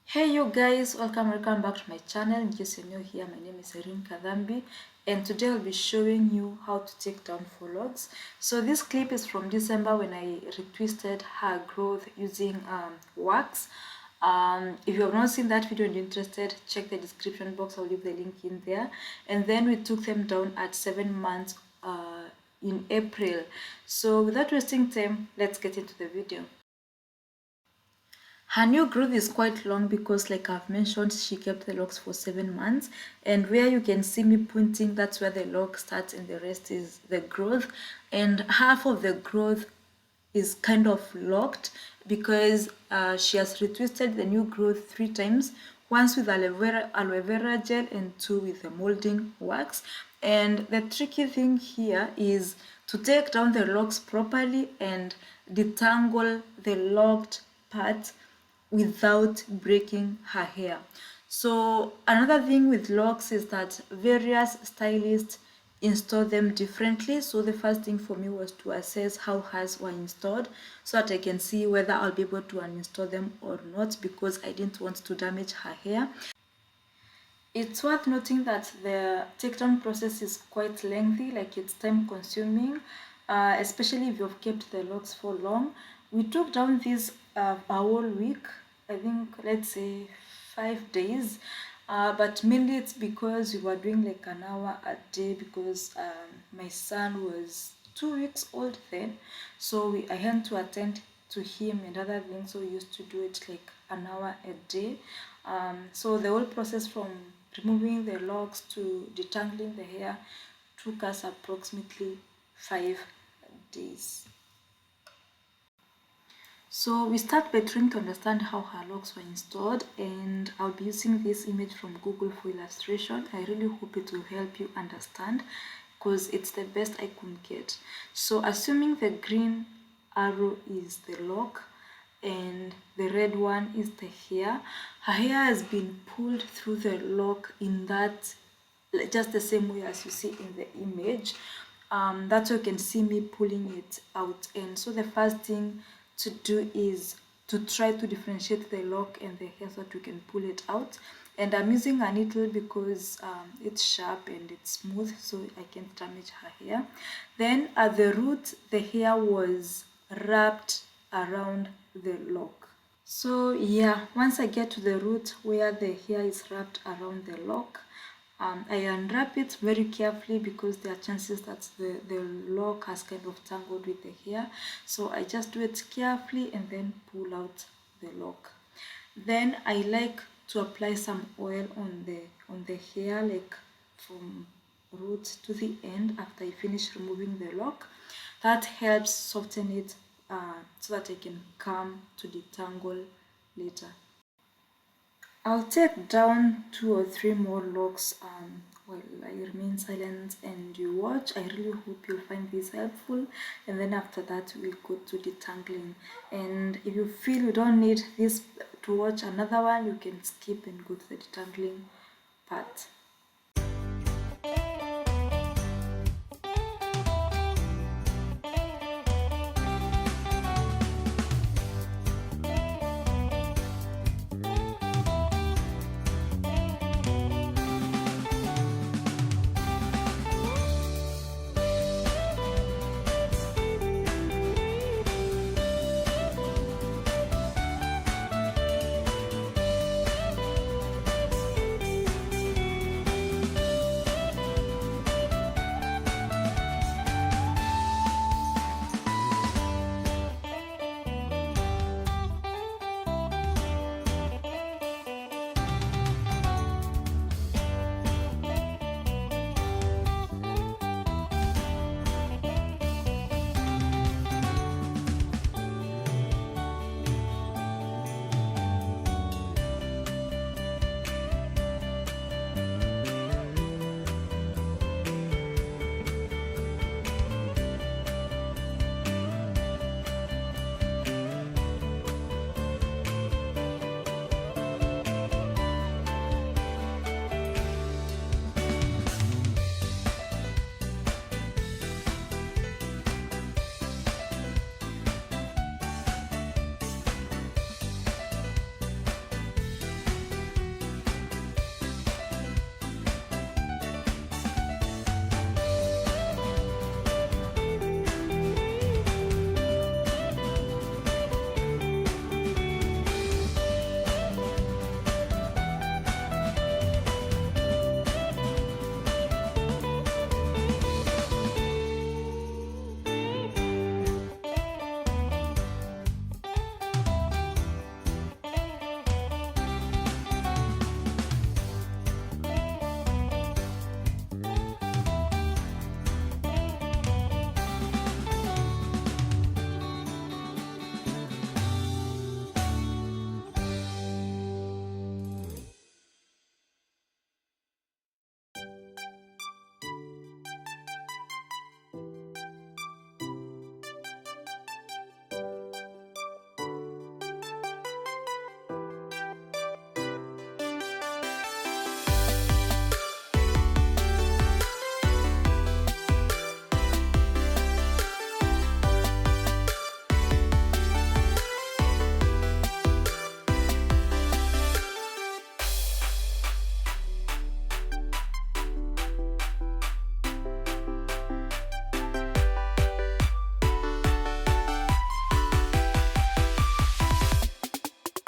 Hey you guys, welcome back to my channel. In case you're new here, my name is Erin Kadhambi, and today I'll be showing you how to take down faux locs. So this clip is from December when I retwisted hair growth using wax. If you have not seen that video and you're interested, check the description box. I'll leave the link in there. And then we took them down at 7 months in April. So without wasting time, let's get into the video. Her new growth is quite long because, like I've mentioned, she kept the locks for 7 months, and where you can see me pointing, that's where the lock starts and the rest is the growth. And half of the growth is kind of locked because she has retwisted the new growth 3 times, once with aloe vera gel and 2 with the molding wax. And the tricky thing here is to take down the locks properly and detangle the locked part without breaking her hair. So another thing with locks is that various stylists install them differently. So the first thing for me was to assess how hers were installed so that I can see whether I'll be able to uninstall them or not, because I didn't want to damage her hair. It's worth noting that the takedown process is quite lengthy, like it's time consuming, especially if you've kept the locks for long. We took down this a whole week, I think, let's say 5 days, but mainly it's because we were doing like an hour a day because my son was 2 weeks old then, so I had to attend to him and other things, so we used to do it like an hour a day. So the whole process from removing the locks to detangling the hair took us approximately 5 days. So we start by trying to understand how her locks were installed, and I'll be using this image from Google for illustration. I really hope it will help you understand because it's the best I could get. So assuming the green arrow is the lock and the red one is the hair, her hair has been pulled through the lock in that just the same way as you see in the image. That's why you can see me pulling it out. And so the first thing to do is to try to differentiate the lock and the hair so that we can pull it out. And I'm using a needle because it's sharp and it's smooth, so I can't damage her hair. Then at the root, the hair was wrapped around the lock. So yeah, once I get to the root where the hair is wrapped around the lock, I unwrap it very carefully because there are chances that the lock has kind of tangled with the hair. So I just do it carefully and then pull out the lock. Then I like to apply some oil on the hair, like from root to the end after I finish removing the lock. That helps soften it so that I can come to detangle later. I'll take down 2 or 3 more locks while I remain silent and you watch. I really hope you'll find this helpful, and then after that we'll go to detangling. And if you feel you don't need this to watch another one, you can skip and go to the detangling part.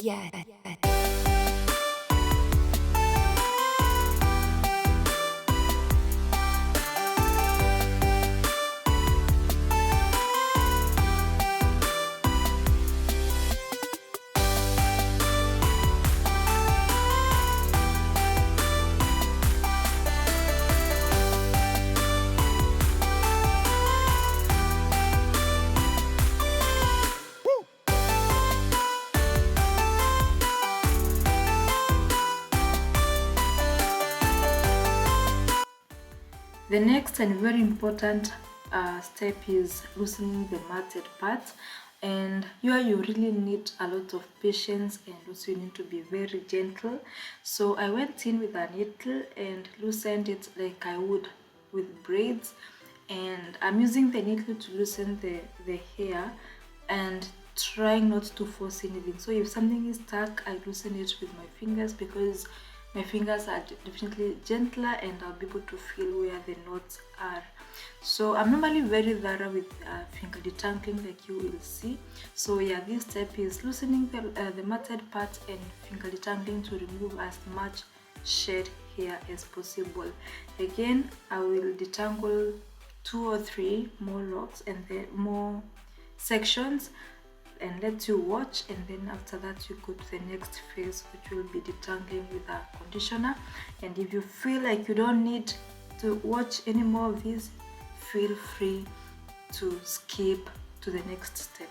Yeah. The next and very important step is loosening the matted part, and here you really need a lot of patience, and also you need to be very gentle. So I went in with a needle and loosened it like I would with braids, and I'm using the needle to loosen the hair and trying not to force anything. So if something is stuck, I loosen it with my fingers because my fingers are definitely gentler and I'll be able to feel where the knots are. So I'm normally very thorough with finger detangling, like you will see. So yeah, this step is loosening the matted part and finger detangling to remove as much shed hair as possible. Again, I will detangle 2 or 3 more locks and then more sections and let you watch, and then after that you go to the next phase, which will be detangling with a conditioner. And if you feel like you don't need to watch any more of these, feel free to skip to the next step.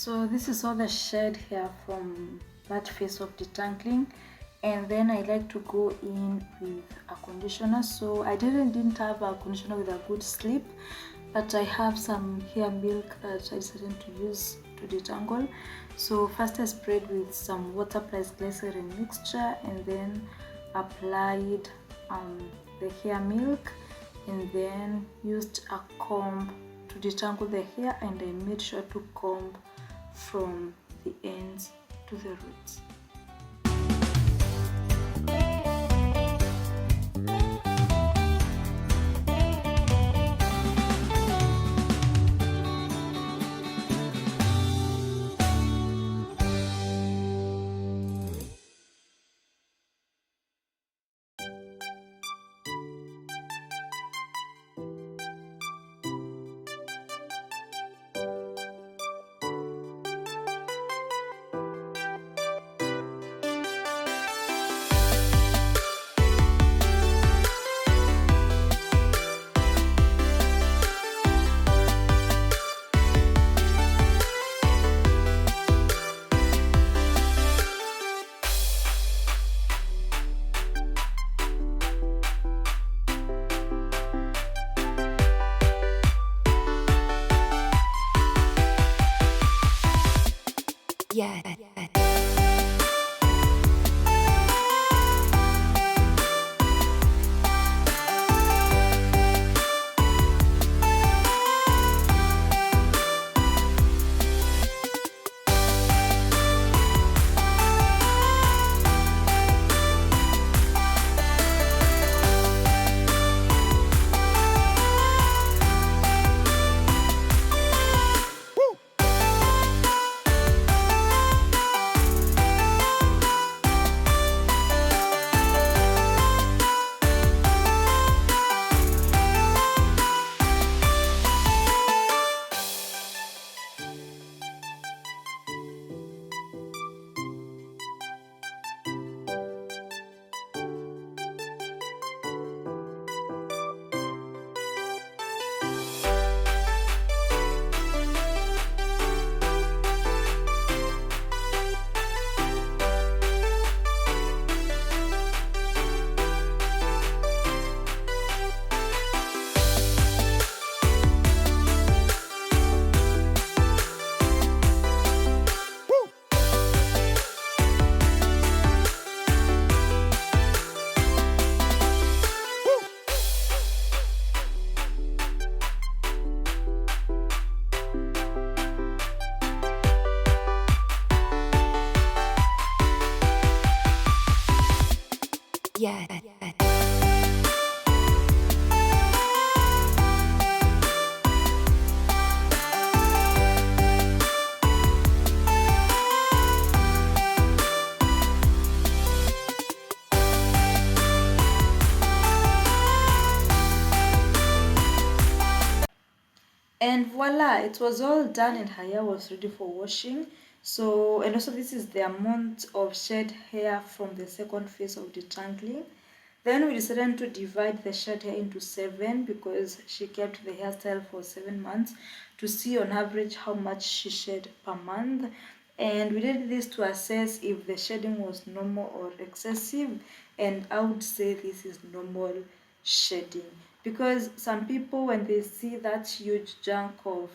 So this is all the shed hair from that phase of detangling, and then I like to go in with a conditioner. So I didn't have a conditioner with a good slip, but I have some hair milk that I decided to use to detangle. So first I sprayed with some water plus glycerin mixture, and then applied the hair milk, and then used a comb to detangle the hair, and I made sure to comb from the ends to the roots. Yeah. Yeah. And voila, it was all done and her hair was ready for washing. So, and also this is the amount of shed hair from the second phase of detangling. Then we decided to divide the shed hair into 7, because she kept the hairstyle for 7 months, to see on average how much she shed per month. And we did this to assess if the shedding was normal or excessive, and I would say this is normal shedding, because some people, when they see that huge chunk of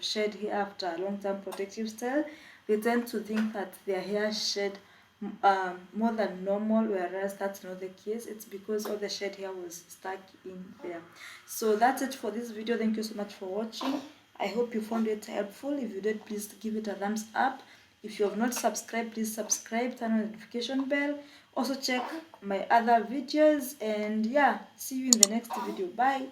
shed hair after a long-term protective style, they tend to think that their hair shed more than normal, whereas that's not the case. It's because all the shed hair was stuck in there. So that's it for this video. Thank you so much for watching. I hope you found it helpful. If you did, please give it a thumbs up. If you have not subscribed, please subscribe, turn on the notification bell. Also check my other videos, and yeah, see you in the next video. Bye.